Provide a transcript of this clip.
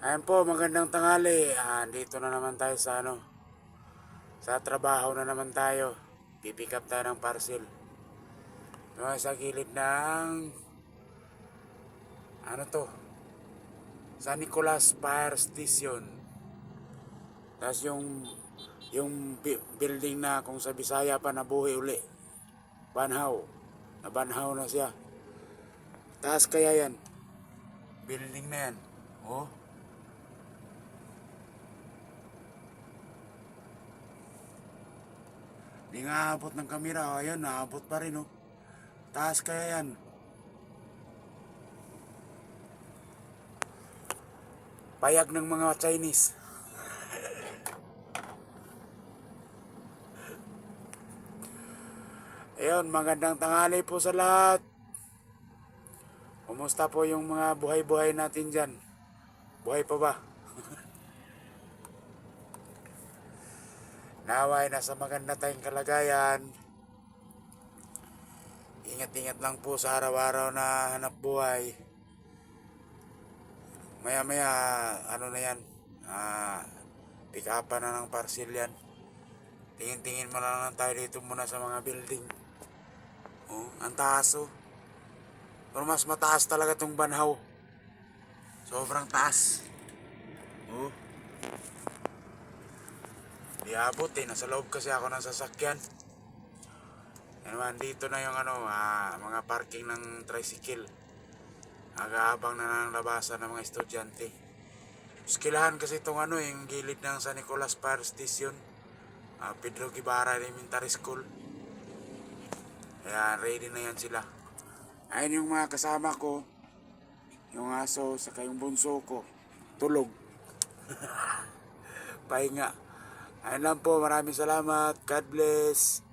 Ayan po, magandang tanghali. Dito na naman tayo sa sa trabaho na naman tayo. Pipick up tayo ng parcel. Sa gilid ng San Nicolas Fire Station. Tapos yung building na kung sa Bisaya pa nabuhay uli. Banhaw. Nabanhaw na siya. Taas kaya yan. Building na yan. Oh. Di nga aabot ng kamera. Ayan, naabot pa rin, oh. Taas kaya yan. Payag ng mga Chinese. Ayun, magandang tanghali po sa lahat. Kumusta po yung mga buhay-buhay natin dyan? Buhay pa ba? Naway, nasa maganda tayong kalagayan. Ingat-ingat lang po sa araw-araw na hanap buhay. Maya-maya, na yan, pick up na ng parcel yan. Tingin-tingin mo lang tayo dito muna sa mga building. Oh, ang taas, oh. Pero mas mataas talaga tong Banhaw. Sobrang taas. Oh. Di abot eh. Nasa loob kasi ako ng sasakyan. Yan, dito na yung mga parking ng tricycle. Nag-aabang na ng labasan ng mga estudyante. Skilahan kasi itong yung gilid ng San Nicolas Fire Station. Pedro Guevara Elementary School. Ayan, ready na yan sila. Ayun yung mga kasama ko. Yung aso, saka yung bunso ko. Tulog. Pahinga. Ayun lang po, maraming salamat. God bless.